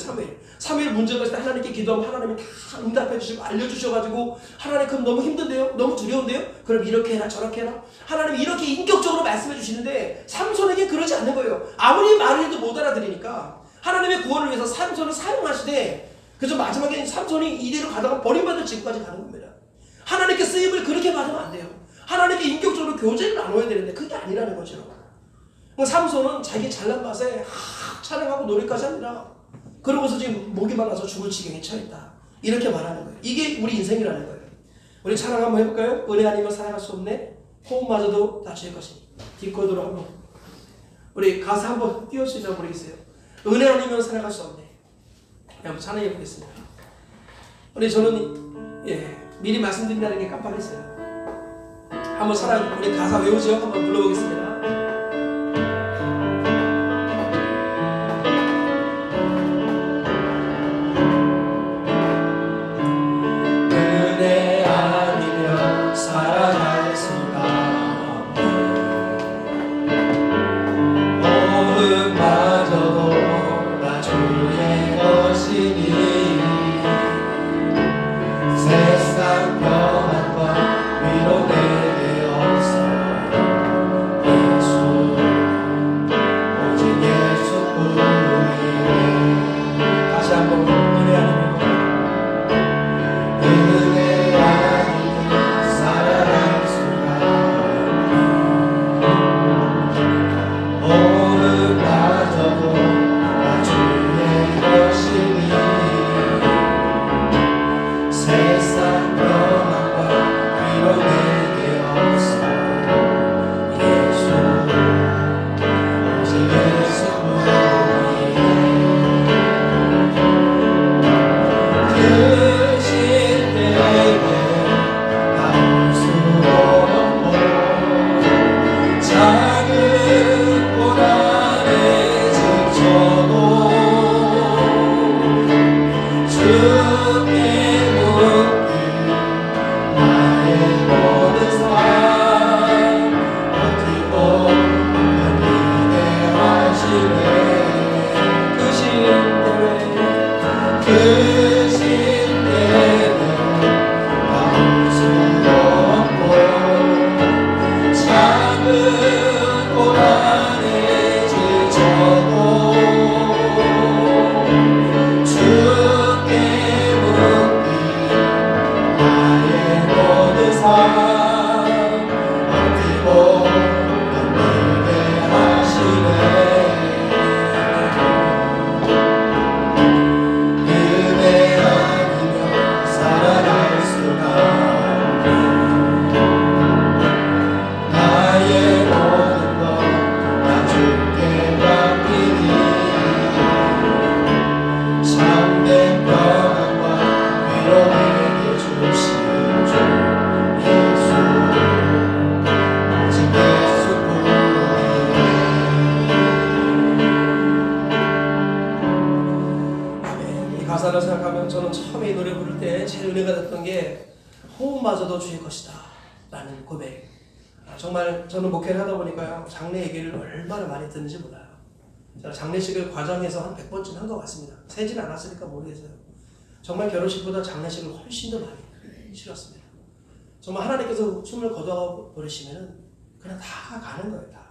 A: 사무엘 문제가 있을 때 하나님께 기도하면 하나님이 다 응답해 주시고 알려주셔가지고 하나님 그럼 너무 힘든데요? 너무 두려운데요? 그럼 이렇게 해라 저렇게 해라. 하나님이 이렇게 인격적으로 말씀해 주시는데 삼손에게 그러지 않는 거예요. 아무리 말을 해도 못 알아들으니까 하나님의 구원을 위해서 삼손을 사용하시되 그저 마지막에 삼손이 이대로 가다가 버림받을 지금까지 가는 겁니다. 하나님께 쓰임을 그렇게 받으면 안 돼요. 하나님께 인격적으로 교제를 나눠야 되는데 그게 아니라는 거죠. 삼손은 자기 잘난 맛에 촬영하고 노래까지 합니다. 그러고서 지금 목이 말라서 죽을 지경에 처했다. 이렇게 말하는 거예요. 이게 우리 인생이라는 거예요. 우리 찬양 한번 해볼까요? 은혜 아니면 살아갈 수 없네. 호흡마저도 다칠 것이니. 뒷코드로 한번. 우리 가사 한번 띄워주시면 모르겠어요. 은혜 아니면 살아갈 수 없네. 한번 찬양해 보겠습니다. 우리 저는 미리 말씀드린다는 게 깜빡했어요. 한번 찬양 우리 가사 외우죠? 한번 불러보겠습니다.
B: 세상 평안과 위로 내게 없어 예수
A: 호흡마저도 주의 것이다 라는 고백. 정말 저는 목회를 하다 보니까요, 장례 얘기를 얼마나 많이 듣는지 몰라요. 제가 장례식을 과장해서 한 100번쯤 한 것 같습니다. 세진 않았으니까 모르겠어요. 정말 결혼식보다 장례식을 훨씬 더 많이 치렀습니다. 정말 하나님께서 숨을 거둬 버리시면은 그냥 다 가는 거예요. 다.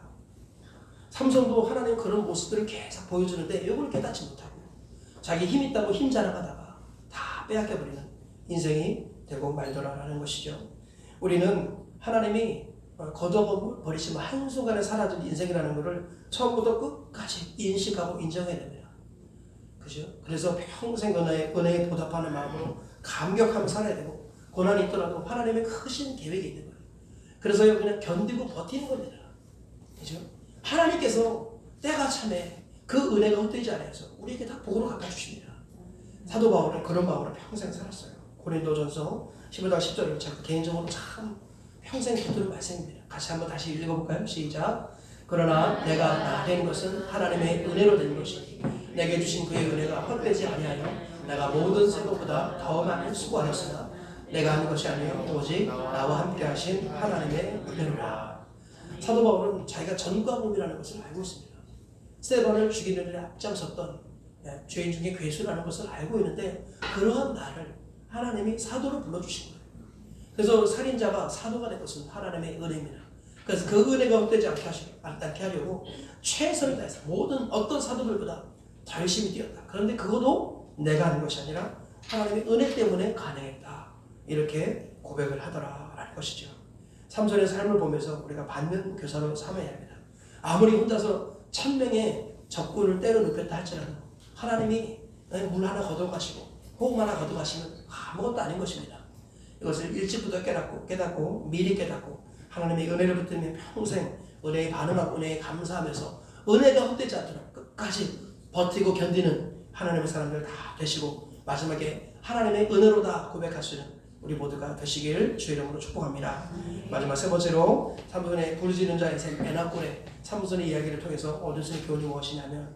A: 삼손도 하나님 그런 모습들을 계속 보여주는데 이걸 깨닫지 못하고 자기 힘 있다고 힘 자랑하다가 다 빼앗겨 버리는 인생이 되고 말더라라는 것이죠. 우리는 하나님이 거둬버리시면 한순간에 사라질 인생이라는 것을 처음부터 끝까지 인식하고 인정해야 됩니다. 그죠? 그래서 평생 은혜에 보답하는 마음으로 감격하며 살아야 되고, 고난이 있더라도 하나님의 크신 계획이 있는 거예요. 그래서 그냥 견디고 버티는 겁니다. 그죠? 하나님께서 때가 참에 그 은혜가 헛되지 않아서 우리에게 다 복으로 갚아주십니다. 사도 바울은 그런 마음으로 평생 살았어요. 고린도전서 15장 10절을 제가 개인적으로 참 평생 붙드는 말씀입니다. 같이 한번 다시 읽어볼까요? 시작. 그러나 내가 나된 것은 하나님의 은혜로 된 것이니 내게 주신 그의 은혜가 헛되지 아니하여 내가 모든 생각보다 더 많이 수고하였으나 내가 하는 것이 아니요 오직 나와 함께 하신 하나님의 은혜로라. 사도 바울은 자기가 전과 몸이라는 것을 알고 있습니다. 스데반을 죽이는 일에 앞장섰던 죄인 중에 괴수라는 것을 알고 있는데 그러한 나를 하나님이 사도로 불러주신 거예요. 그래서 살인자가 사도가 된 것은 하나님의 은혜입니다. 그래서 그 은혜가 헛되지 않게 하려고 최선을 다해서 모든 어떤 사도들보다 더 열심히 뛰었다. 그런데 그것도 내가 하는 것이 아니라 하나님의 은혜 때문에 가능했다. 이렇게 고백을 하더라라는 것이죠. 삼손의 삶을 보면서 우리가 반면 교사로 삼아야 합니다. 아무리 혼자서 1000명의 적군을 때려 눕혔다 할지라도 하나님이 물 하나 걷어가시고 호흡 하나 걷어가시면 아무것도 아닌 것입니다. 이것을 일찍부터 깨닫고 미리 깨닫고 하나님의 은혜를 붙들며 평생 은혜에 반응하고 은혜에 감사하면서 은혜가 헛되지 않도록 끝까지 버티고 견디는 하나님의 사람들 다 되시고 마지막에 하나님의 은혜로다 고백할 수 있는 우리 모두가 되시길 주의 이름으로 축복합니다. 마지막 세 번째로 삼손의 부르짖는 자의 셈 에나골의 삼손의 이야기를 통해서 얻을 수 있는 교훈이 무엇이냐면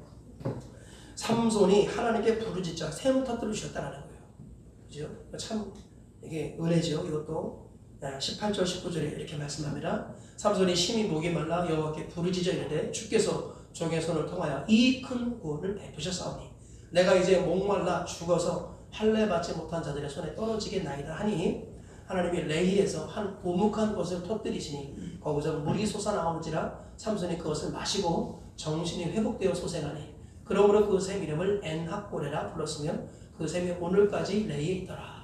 A: 삼손이 하나님께 부르짖자 샘을 터뜨려 주셨다는 거예요. 그죠? 참 이게 은혜죠. 이것도 18절 19절에 이렇게 말씀합니다. 삼손이 심히 목이 말라 여호와께 부르짖어 이르되 주께서 종의 손을 통하여 이 큰 구원을 베푸셨사오니 내가 이제 목말라 죽어서 할례 받지 못한 자들의 손에 떨어지겠나이다 하니 하나님이 레히에서 한 오묵한 곳을 터뜨리시니 거기서 물이 솟아나오는지라 삼손이 그것을 마시고 정신이 회복되어 소생하니 그러므로 그 샘 이름을 엔하골레라 불렀으며 그 샘이 오늘까지 레히에 있더라.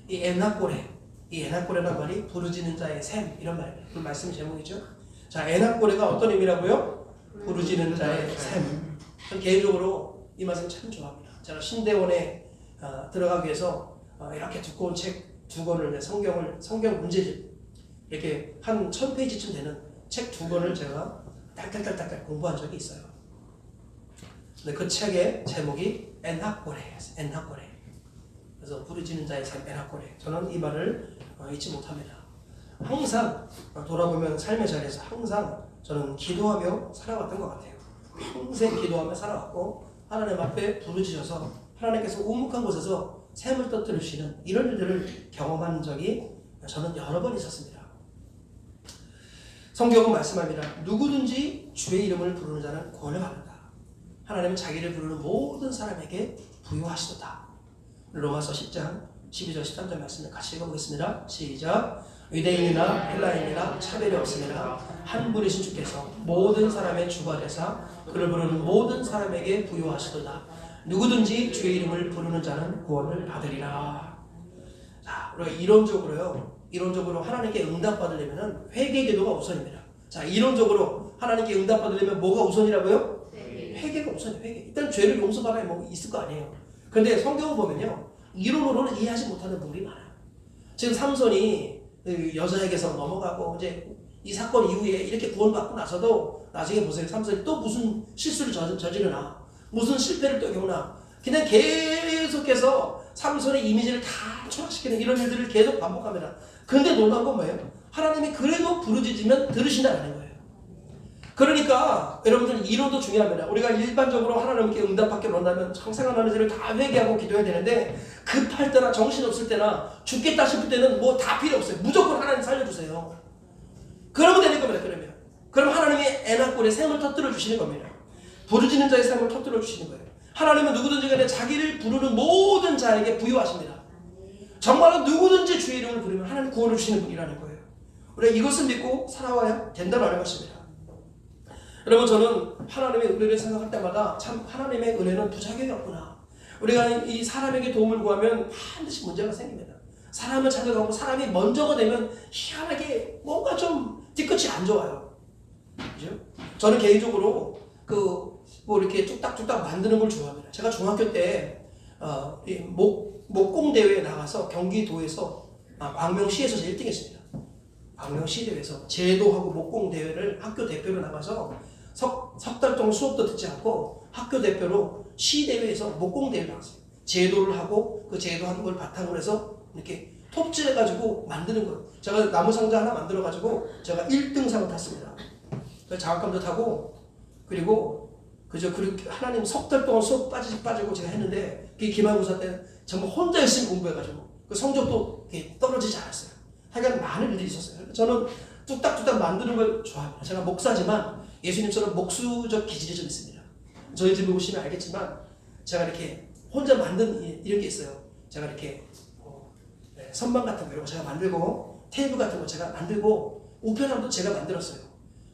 A: 이 엔하골레라는 말이 부르짖는 자의 샘 이런 그 말씀 제목이죠. 자, 엔하골레가 어떤 의미라고요? 부르짖는 자의 샘. 전 개인적으로 이 말씀 참 좋아합니다. 제가 신대원에 들어가기 위해서 이렇게 두꺼운 책 2권을 성경 문제집 이렇게 한 1000페이지쯤 되는 책 2권을 제가 딸딸딸딸 공부한 적이 있어요. 근데 그 책의 제목이 엔하골레였어요. 엔하골레. 그래서 부르짖는 자의 샘 엔하골레. 저는 이 말을 잊지 못합니다. 항상 돌아보면 삶의 자리에서 항상 저는 기도하며 살아왔던 것 같아요. 평생 기도하며 살아왔고 하나님 앞에 부르짖어서 하나님께서 우묵한 곳에서 샘을 터뜨리시는 이런 일들을 경험한 적이 저는 여러 번 있었습니다. 성경은 말씀합니다. 누구든지 주의 이름을 부르는 자는 구원을 받는다. 하나님은 자기를 부르는 모든 사람에게 부유하시도다. 로마서 10장 12절 13절 말씀을 같이 읽어보겠습니다. 시작. 유대인이나 헬라인이나 차별이 없습니다. 한 분이신 주께서 모든 사람의 주가 되사 그를 부르는 모든 사람에게 부유하시도다. 누구든지 주의 이름을 부르는 자는 구원을 받으리라. 자, 우리가 이론적으로 하나님께 응답받으려면 회개 기도가 우선입니다. 자, 이론적으로 하나님께 응답받으려면 뭐가 우선이라고요? 회개가 우선이에요. 회개. 일단 죄를 용서받아야 뭐 있을 거 아니에요. 그런데 성경을 보면요, 이론으로는 이해하지 못하는 부분이 많아요. 지금 삼손이 여자에게서 넘어가고 이제 이 사건 이후에 이렇게 구원받고 나서도 나중에 보세요. 삼손이 또 무슨 실수를 저지르나 무슨 실패를 또 겪나 그냥 계속해서 삼손의 이미지를 다 추락시키는 이런 일들을 계속 반복합니다. 그런데 놀라운 건 뭐예요? 하나님이 그래도 부르짖으면 들으신다는 거예요. 그러니까 여러분들 이론도 중요합니다. 우리가 일반적으로 하나님께 응답받기를 원하면 생각나는 일을 다 회개하고 기도해야 되는데 급할 때나 정신없을 때나 죽겠다 싶을 때는 뭐 다 필요 없어요. 무조건 하나님 살려주세요. 그러면 되는 겁니다. 그럼 하나님이 에나꼴의 샘을 터뜨려 주시는 겁니다. 부르짖는 자의 샘을 터뜨려 주시는 거예요. 하나님은 누구든지 간에 자기를 부르는 모든 자에게 부유하십니다. 정말로 누구든지 주의 이름을 부르면 하나님 구원을 주시는 분이라는 거예요. 우리가 이것을 믿고 살아와야 된다는 것입니다. 여러분, 저는 하나님의 은혜를 생각할 때마다 참 하나님의 은혜는 부작용이 없구나. 우리가 이 사람에게 도움을 구하면 반드시 문제가 생깁니다. 사람을 찾아가고 사람이 먼저가 되면 희한하게 뭔가 좀 뒤끝이 안 좋아요. 그죠? 저는 개인적으로 뭐 이렇게 뚝딱뚝딱 만드는 걸 좋아합니다. 제가 중학교 때 목공 대회에 나가서 경기도에서 광명시에서 1등 했습니다. 광명시 대회에서 제도하고 목공 대회를 학교 대표로 나가서 석 달 동안 수업도 듣지 않고 학교 대표로 시 대회에서 목공 대회를 나갔어요. 제도를 하고 그 제도하는 걸 바탕으로 해서 이렇게 톱질해가지고 만드는 거예요. 제가 나무 상자 하나 만들어가지고 제가 1등상을 탔습니다. 장학금도 타고 그리고 그렇게 하나님 석 달 동안 수업 빠지고 제가 했는데 그 기말고사 때 정말 혼자 열심히 공부해가지고 그 성적도 떨어지지 않았어요. 하여간 많은 일들이 있었어요. 저는 뚝딱뚝딱 만드는 걸 좋아합니다. 제가 목사지만 예수님처럼 목수적 기질이 좀 있습니다. 저희 집에 오시면 알겠지만 제가 이렇게 혼자 만든 이런 게 있어요. 제가 이렇게 선반 같은 거 이런 거 제가 만들고 테이블 같은 거 제가 만들고 우편함도 제가 만들었어요.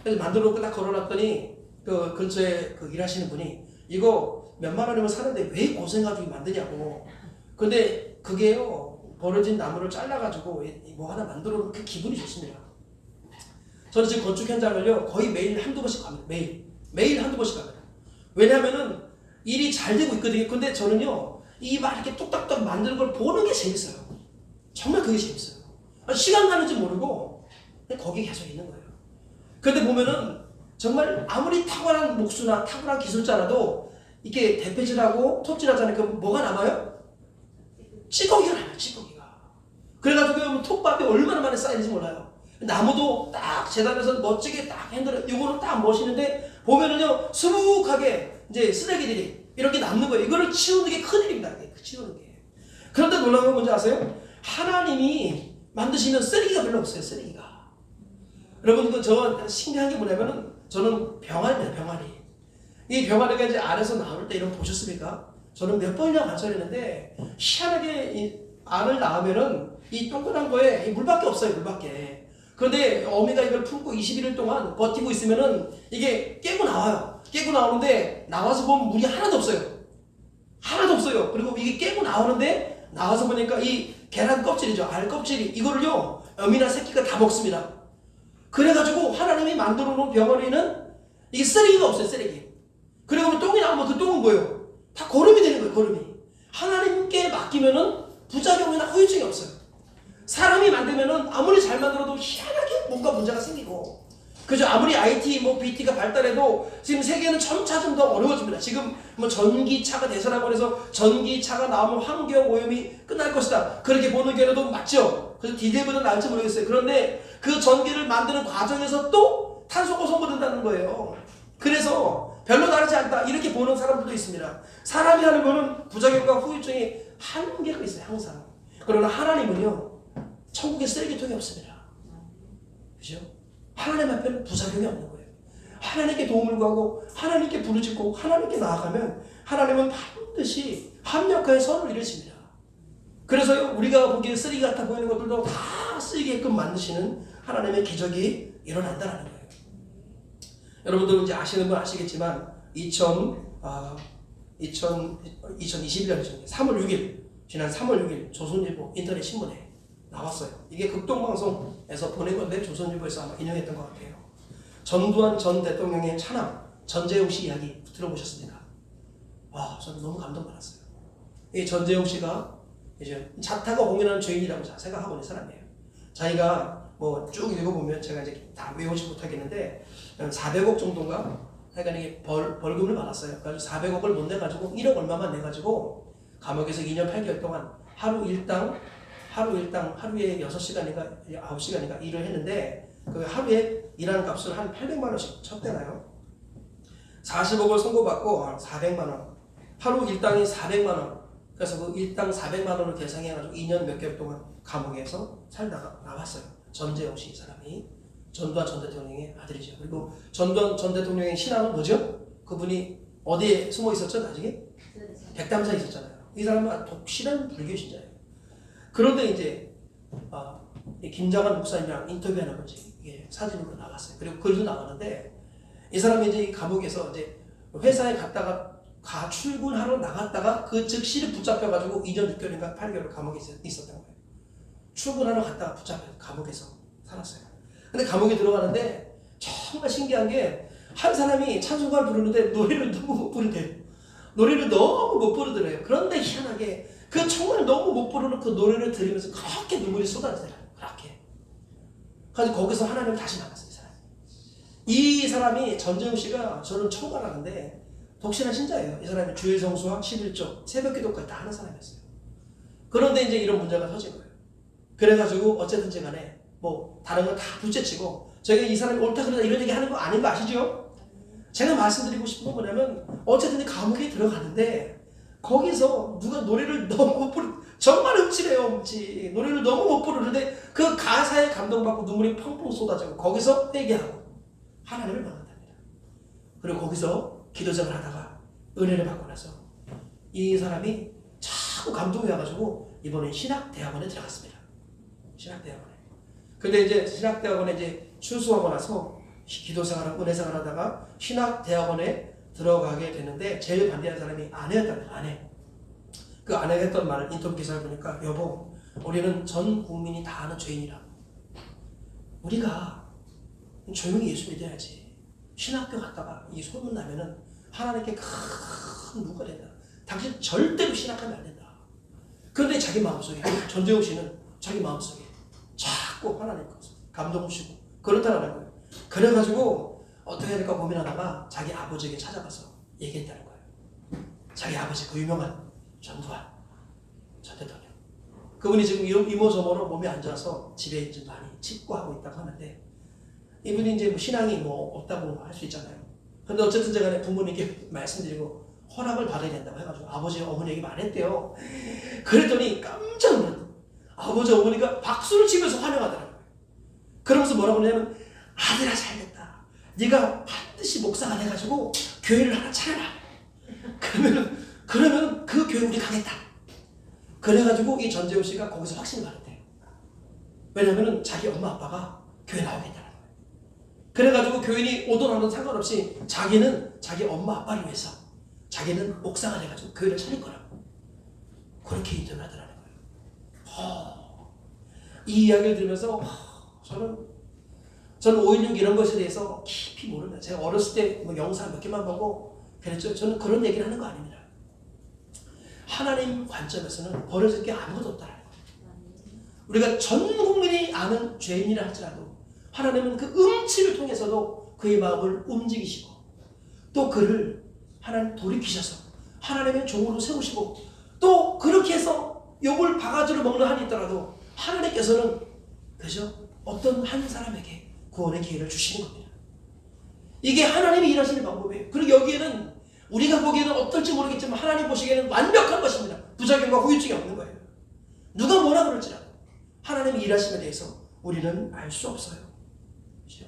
A: 그래서 만들어 놓고 딱 걸어놨더니 그 근처에 일하시는 분이 이거 몇만 원이면 사는데 왜 고생가지고 만드냐고. 근데 그게요, 벌어진 나무를 잘라가지고 뭐 하나 만들어 놓은 그 기분이 좋습니다. 저는 지금 건축 현장을요 거의 매일 한두 번씩 갑니다. 매일 한두 번씩 갑니다. 왜냐하면은 일이 잘 되고 있거든요. 근데 저는요 이 막 이렇게 뚝딱뚝딱 만드는 걸 보는 게 재밌어요. 정말 그게 재밌어요. 시간 가는지 모르고 그냥 거기 계속 있는 거예요. 그런데 보면은 정말 아무리 탁월한 목수나 탁월한 기술자라도 이렇게 대패질하고 톱질하잖아요. 그럼 뭐가 남아요? 찌꺼기가 남아요. 찌꺼기가. 그래가지고 톱밥이 얼마나 많이 쌓이는지 몰라요. 나무도 딱 재단해서 멋지게 딱 핸들을 이거는 딱 멋있는데 보면은요 수북하게 이제 쓰레기들이 이렇게 남는 거예요. 이거를 치우는 게 큰일입니다. 치우는 게. 그런데 놀라운 건 뭔지 아세요? 하나님이 만드시는 쓰레기가 별로 없어요. 쓰레기가. 여러분 저 신기한 게 뭐냐면은 저는 병아리입니다. 병아리. 이 병아리가 이제 알에서 나올 때 이런 거 보셨습니까? 저는 몇 번이나 관찰했는데 희한하게 이 알을 낳으면은 이 동그란 거에 물밖에 없어요. 물밖에. 그런데 어미가 이걸 품고 21일 동안 버티고 있으면은 이게 깨고 나와요. 깨고 나오는데 나와서 보면 물이 하나도 없어요. 하나도 없어요. 그리고 이게 깨고 나오는데 나와서 보니까 이 계란 껍질이죠. 알 껍질이 이거를요 어미나 새끼가 다 먹습니다. 그래가지고 하나님이 만들어 놓은 병아리는 이게 쓰레기가 없어요. 쓰레기. 그리고 똥이 나오면 그 똥은 뭐예요? 다 거름이 되는 거예요. 거름이. 하나님께 맡기면은 부작용이나 후유증이 없어요. 사람이 만들면은 아무리 잘 만들어도 희한하게 뭔가 문제가 생기고, 그죠? 아무리 IT, BT가 발달해도 지금 세계는 점차 좀 더 어려워집니다. 지금 전기차가 대세라고 해서 전기차가 나오면 환경 오염이 끝날 것이다. 그렇게 보는 게라도 맞죠? 그래서 디젤보다 나을지 모르겠어요. 그런데 그 전기를 만드는 과정에서 또 탄소가 소모된다는 거예요. 그래서 별로 다르지 않다. 이렇게 보는 사람들도 있습니다. 사람이 하는 거는 부작용과 후유증이 한계가 있어요. 항상. 그러나 하나님은요. 천국에 쓰레기통이 없습니다. 그죠? 하나님 앞에는 부작용이 없는 거예요. 하나님께 도움을 구하고 하나님께 부르짖고 하나님께 나아가면 하나님은 반드시 합력하여 선을 이루십니다. 그래서 우리가 보기에 쓰레기 같아 보이는 것들도 다 쓰이게끔 만드시는 하나님의 기적이 일어난다는 거예요. 여러분들은 이제 아시는 분 아시겠지만 2021년 3월 6일 지난 3월 6일 조선일보 인터넷 신문에 나왔어요. 이게 극동방송에서 보낸 건데 조선일보에서 아마 인용했던 것 같아요. 전두환 전 대통령의 차남 전재용 씨 이야기 들어보셨습니까? 와, 저는 너무 감동받았어요. 이 전재용 씨가 이제 자타가 공연하는 죄인이라고 생각하고 있는 사람이에요. 자기가 쭉 읽어보면 제가 이제 다 외우지 못하겠는데 400억 정도인가? 하여간 이게 벌금을 받았어요. 그래서 400억을 못 내가지고 1억 얼마만 내가지고 감옥에서 2년 8개월 동안 하루에 6시간인가 9시간인가 일을 했는데 그 하루에 일하는 값을 한 800만 원씩 쳤대나요? 40억을 선고받고 400만 원. 하루 일당이 400만 원. 그래서 그 일당 400만 원을 계상해가지고 2년 몇 개월 동안 감옥에서 살다가 나왔어요. 전재용 씨 이 사람이. 전두환 전 대통령의 아들이죠. 그리고 전두환 전 대통령의 신앙은 뭐죠? 그분이 어디에 숨어 있었죠? 나중에? 백담사에 있었잖아요. 이 사람은 독실한 불교 신자예요. 그런데 이제 이 김장한 목사님이랑 인터뷰하는 거지. 이게 사진으로 나왔어요. 그리고 글도 나왔는데 이 사람이 이제 이 감옥에서 이제 회사에 갔다가 출근하러 나갔다가 그 즉시 붙잡혀가지고 2년 6개월인가 8개월 감옥에 있었던 거예요. 출근하러 갔다가 붙잡혀 감옥에서 살았어요. 근데 감옥에 들어가는데 정말 신기한 게 한 사람이 찬송가를 부르는데 노래를 너무 못 부르대요. 노래를 너무 못 부르더래요. 그런데 희한하게 그 정말 너무 못 부르는 그 노래를 들으면서 그렇게 눈물이 쏟아지더라고요. 그렇게. 그래서 거기서 하나님을 다시 만났어요. 이 사람이 전재용 씨가 저는 처음 알았는데 독실한 신자예요. 이 사람이 주일 성수와 11조 새벽 기도까지 다 하는 사람이었어요. 그런데 이제 이런 문제가 터진 거예요. 그래가지고 어쨌든지 간에 뭐 다른 건 다 둘째치고 저희가 이 사람이 옳다 그러다 이런 얘기 하는 거 아닌 거 아시죠? 제가 말씀드리고 싶은 건 뭐냐면 어쨌든 감옥에 들어가는데 거기서 누가 노래를 너무 못 부르 정말 음치래요. 음치 노래를 너무 못 부르는데 그 가사에 감동받고 눈물이 펑펑 쏟아지고 거기서 회개하고 하나님을 만났답니다. 그리고 거기서 기도생활 하다가 은혜를 받고 나서 이 사람이 자꾸 감동이 와가지고 이번에 신학대학원에 들어갔습니다. 신학대학원에. 근데 이제 신학대학원에 이제 출소하고 나서 기도생활하고 은혜생활 하다가 신학대학원에 들어가게 되는데 제일 반대한 사람이 아내였답니다. 아내. 그 아내가 했던 말 인터뷰 기사를 보니까 여보 우리는 전 국민이 다 아는 죄인이라. 우리가 조용히 예수 믿어야지. 신학교 갔다가 이 소문 나면은 하나님께 큰 누가 된다. 당신 절대로 신학하면 안 된다. 그런데 자기 마음속에 전재용 씨는 자기 마음속에 자꾸 하나님 감동을 주시고 그렇다는 거예요. 그래가지고 어떻게 해야 될까 고민하다가 자기 아버지에게 찾아가서 얘기했다는 거예요. 자기 아버지 그 유명한 전두환 전 대통령. 그분이 지금 이모저모로 몸이 안 좋아서 집에 이제 많이 칩고하고 있다고 하는데 이분이 이제 뭐 신앙이 뭐 없다고 할 수 있잖아요. 근데 어쨌든 제가 부모님께 말씀드리고 허락을 받아야 된다고 해가지고 아버지 어머니에게 말했대요. 그랬더니 깜짝 놀랐대요. 아버지 어머니가 박수를 치면서 환영하더라고요. 그러면서 뭐라고 하냐면 아들아 잘됐다. 네가 반드시 목사가 돼가지고 교회를 하나 차려라. 그러면 그 교회 우리 가겠다. 그래가지고 이 전재호 씨가 거기서 확신을 받았대요. 왜냐면은 자기 엄마 아빠가 교회 나오겠다는 거예요. 그래가지고 교인이 오든 안 오든 상관없이 자기는 자기 엄마 아빠를 위해서 자기는 목사가 돼가지고 교회를 차릴 거라고 그렇게 인터뷰를 하더라는 거예요. 이 이야기를 들으면서 저는 5.16 이런 것에 대해서 깊이 모릅니다. 제가 어렸을 때 뭐 영상 몇 개만 보고 그랬죠. 저는 그런 얘기를 하는 거 아닙니다. 하나님 관점에서는 버려질 게 아무것도 없다는 거예요. 우리가 전 국민이 아는 죄인이라 할지라도 하나님은 그 음치를 통해서도 그의 마음을 움직이시고 또 그를 하나님 돌이키셔서 하나님의 종으로 세우시고 또 그렇게 해서 욕을 바가지로 먹는 한이 있더라도 하나님께서는 그죠? 어떤 한 사람에게 구원의 기회를 주시는 겁니다. 이게 하나님이 일하시는 방법이에요. 그리고 여기에는 우리가 보기에는 어떨지 모르겠지만 하나님 보시기에는 완벽한 것입니다. 부작용과 후유증이 없는 거예요. 누가 뭐라 그럴지라도 하나님이 일하심에 대해서 우리는 알 수 없어요. 그렇죠?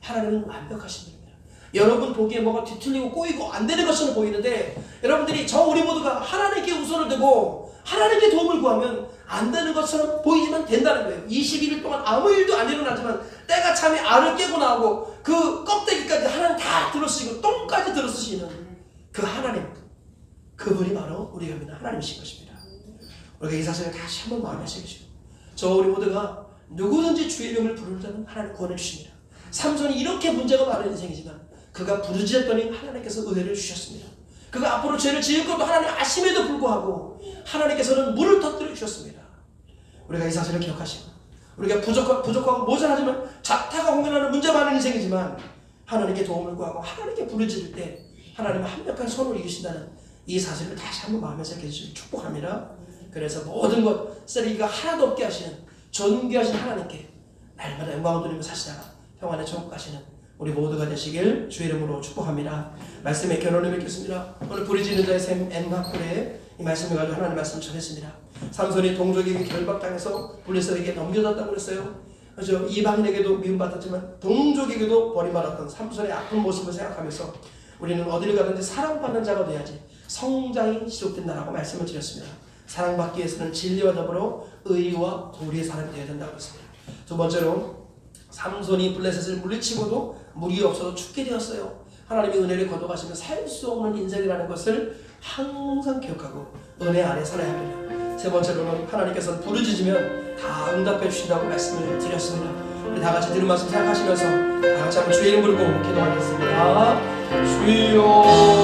A: 하나님은 완벽하신 분입니다. 여러분 보기에 뭐가 뒤틀리고 꼬이고 안 되는 것처럼 보이는데 여러분들이 우리 모두가 하나님께 우선을 두고 하나님께 도움을 구하면 안 되는 것처럼 보이지만 된다는 거예요. 21일 동안 아무 일도 안 일어나지만 때가 참에 알을 깨고 나오고 그 껍데기까지 하나님 다 들어쓰시고 똥까지 들어쓰시는 그 하나님, 그분이 바로 우리가 믿는 하나님이신 것입니다. 우리가 이 사실을 다시 한번 마음에 새기시고 우리 모두가 누구든지 주의 이름을 부르는 자는 하나님 구원해 주십니다. 삼손이 이렇게 문제가 많은 인생이지만 그가 부르짖었더니 하나님께서 은혜를 주셨습니다. 그가 앞으로 죄를 지을 것도 하나님 아심에도 불구하고 하나님께서는 물을 터뜨려 주셨습니다. 우리가 이 사실을 기억하시고 우리가 부족하고 모자라지만 자타가 공연하는 문제 많은 인생이지만 하나님께 도움을 구하고 하나님께 부르짖을 때 하나님은 완벽한 손을 이기신다는 이 사실을 다시 한번 마음에 새겨주시길 축복합니다. 그래서 모든 것 쓰레기가 하나도 없게 하시는 존귀하신 하나님께 날마다 영광을 돌리며 사시다가 평안의 천국 가시는 우리 모두가 되시길 주의 이름으로 축복합니다. 말씀의 결론을 맺겠습니다. 오늘 부르짖는 자의 샘 엔하골에 이 말씀을 가지고 하나님의 말씀을 전했습니다. 삼손이 동족에게 결박당해서 블레셋에게 넘겨졌다고 그랬어요. 그래서 이방인에게도 미움받았지만 동족에게도 버림받았던 삼손의 아픈 모습을 생각하면서 우리는 어디를 가든지 사랑받는 자가 돼야지 성장이 지속된다라고 말씀을 드렸습니다. 사랑받기 위해서는 진리와 더불어 의와 도리의 사람이 되어야 된다고 했습니다. 두 번째로 삼손이 블레셋을 물리치고도 물이 없어서 죽게 되었어요. 하나님의 은혜를 거둬가시면 살 수 없는 인생이라는 것을 항상 기억하고 은혜 안에 살아야 합니다. 세 번째로는 하나님께서 부르짖으면 다 응답해 주신다고 말씀을 드렸습니다. 우리 다 같이 들은 말씀 생각하시면서 다 같이 한번 주의 이름 부르고 기도하겠습니다. 주여